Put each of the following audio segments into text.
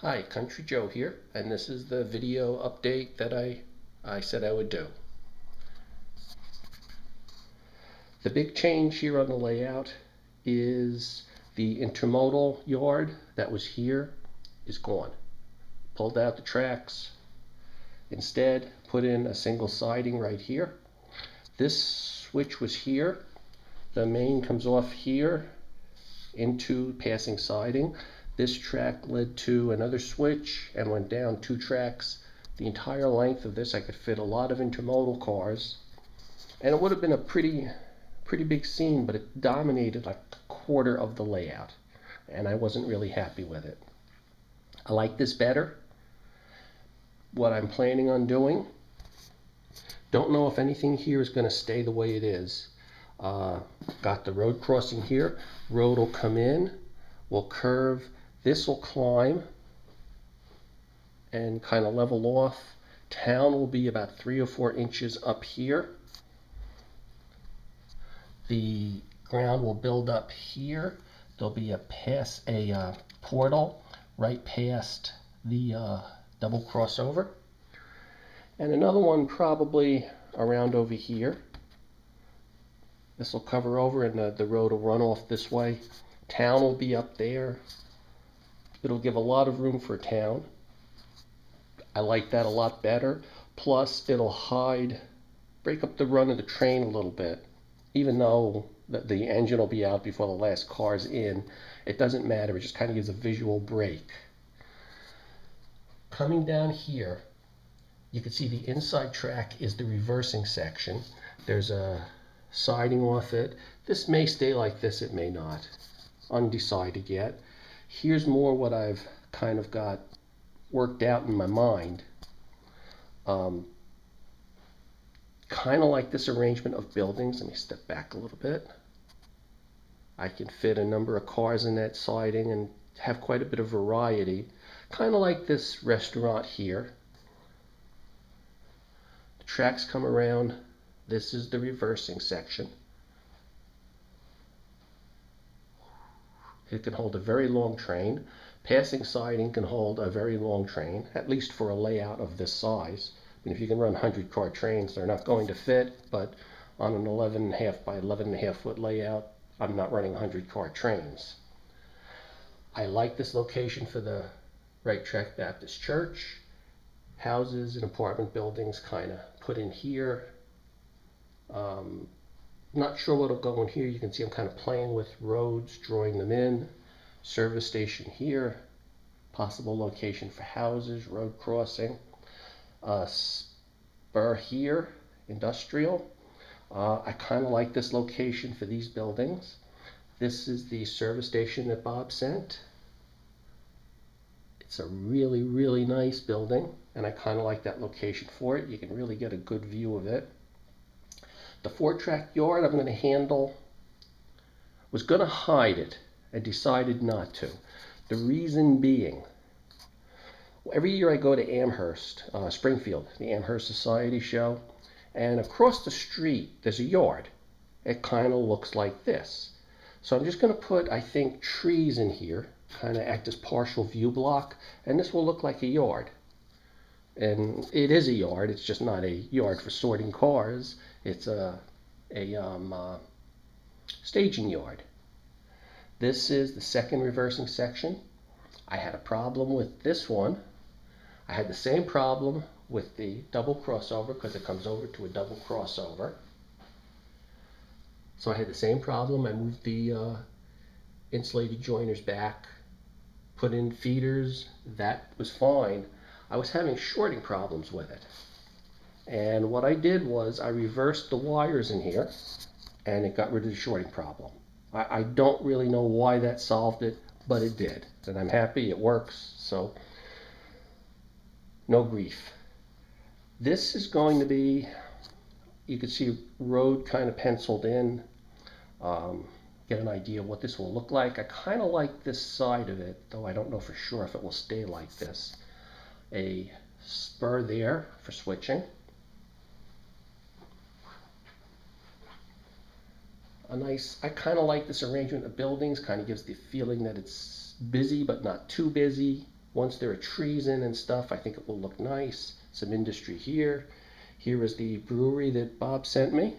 Hi, Country Joe here, and this is the video update that I said I would do. The big change here on the layout is the intermodal yard that was here is gone. Pulled out the tracks. Instead, put in a single siding right here. This switch was here. The main comes off here into passing siding. This track led to another switch and went down 2 tracks. The entire length of this, I could fit a lot of intermodal cars, and it would have been a pretty big scene, but it dominated like a quarter of the layout, and I wasn't really happy with it. I like this better. What I'm planning on doing, don't know if anything here is going to stay the way it is. Got the road crossing here. Road will come in, will curve. This will climb and kind of level off. Town will be about 3 or 4 inches up here. The ground will build up here. There'll be a portal right past the double crossover, and another one probably around over here. This will cover over, and the road will run off this way. Town will be up there. It'll give a lot of room for town. I like that a lot better. Plus, it'll break up the run of the train a little bit. Even though the engine will be out before the last car's in, it doesn't matter. It just kind of gives a visual break. Coming down here, you can see the inside track is the reversing section. There's a siding off it. This may stay like this, it may not. Undecided yet. Here's more what I've kind of got worked out in my mind. Kind of like this arrangement of buildings. Let me step back a little bit. I can fit a number of cars in that siding and have quite a bit of variety. Kind of like this restaurant here. The tracks come around. This is the reversing section. It can hold a very long train. Passing siding can hold a very long train, at least for a layout of this size. I mean, if you can run 100-car trains, they're not going to fit, but on an 11.5 by 11.5 foot layout, I'm not running 100-car trains. I like this location for the Right Track Baptist Church. Houses and apartment buildings kind of put in here. Not sure what'll go in here. You can see I'm kind of playing with roads, drawing them in. Service station here. Possible location for houses, road crossing. Spur here, industrial. I kind of like this location for these buildings. This is the service station that Bob sent. It's a really nice building, and I kind of like that location for it. You can really get a good view of it. The 4-track yard I'm going to handle, was going to hide it. I decided not to. The reason being, every year I go to Amherst, Springfield, the Amherst Society show, and across the street there's a yard. It kind of looks like this. So I'm just going to put, I think, trees in here, kind of act as partial view block, and this will look like a yard. And it is a yard. It's just not a yard for sorting cars. It's a staging yard. This is the second reversing section. I had a problem with this one. I had the same problem with the double crossover because it comes over to a double crossover. So I had the same problem. I moved the insulated joiners back, put in feeders. That was fine. I was having shorting problems with it. And what I did was I reversed the wires in here, and it got rid of the shorting problem. I don't really know why that solved it, but it did. And I'm happy it works, so no grief. This is going to be, you can see road kind of penciled in. Get an idea of what this will look like. I kind of like this side of it, though I don't know for sure if it will stay like this. A spur there for switching. I kind of like this arrangement of buildings. Kind of gives the feeling that it's busy but not too busy. Once there are trees in and stuff, I think it will look nice. Some industry here. Here is the brewery that Bob sent me.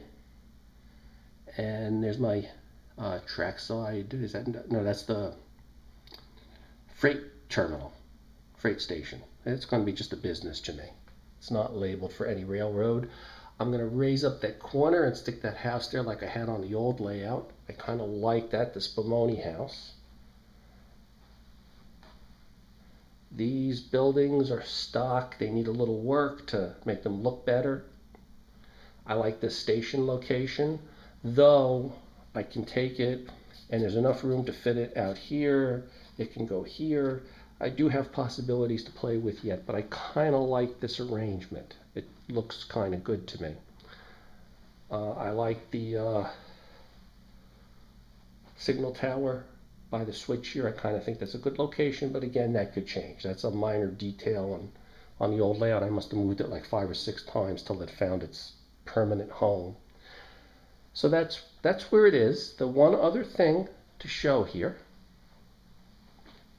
And there's my trackside. Is that, no, that's the freight terminal, freight station. It's going to be just a business to me. It's not labeled for any railroad. I'm going to raise up that corner and stick that house there like I had on the old layout. I kind of like that, the Spumoni house. These buildings are stock. They need a little work to make them look better. I like this station location, though I can take it and there's enough room to fit it out here. It can go here. I do have possibilities to play with yet, but I kind of like this arrangement. It looks kind of good to me. I like the signal tower by the switch here. I kind of think that's a good location, but again, that could change. That's a minor detail, and on the old layout I must have moved it like 5 or 6 times till it found its permanent home. So that's where it is. The one other thing to show here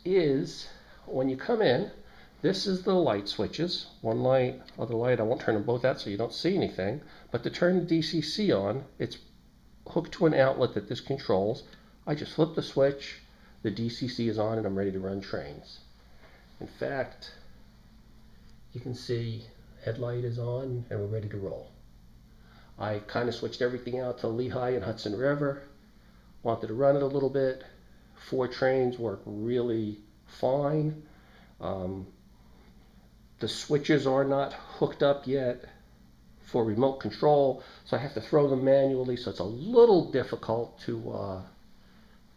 is when you come in, this is the light switches. One light, other light. I won't turn them both out so you don't see anything, but to turn the DCC on, it's hooked to an outlet that this controls. I just flip the switch, the DCC is on, and I'm ready to run trains. In fact, you can see headlight is on and we're ready to roll. I kind of switched everything out to Lehigh and Hudson River. Wanted to run it a little bit. 4 trains work really fine. The switches are not hooked up yet for remote control, so I have to throw them manually, so it's a little difficult to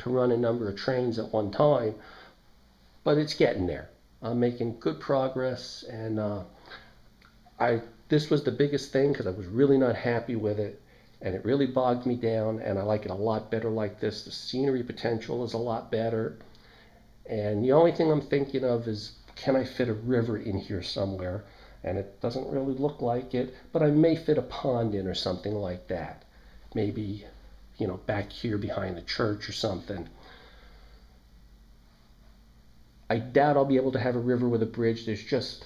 run a number of trains at one time, but it's getting there. I'm making good progress, and this was the biggest thing because I was really not happy with it, and it really bogged me down, and I like it a lot better like this. The scenery potential is a lot better, and the only thing I'm thinking of is, can I fit a river in here somewhere? And it doesn't really look like it, but I may fit a pond in or something like that. Maybe, you know, back here behind the church or something. I doubt I'll be able to have a river with a bridge. There's just,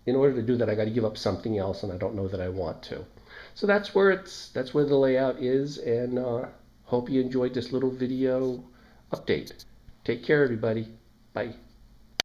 in order to do that, I got to give up something else, and I don't know that I want to. So that's where the layout is, and hope you enjoyed this little video update. Take care, everybody. Bye.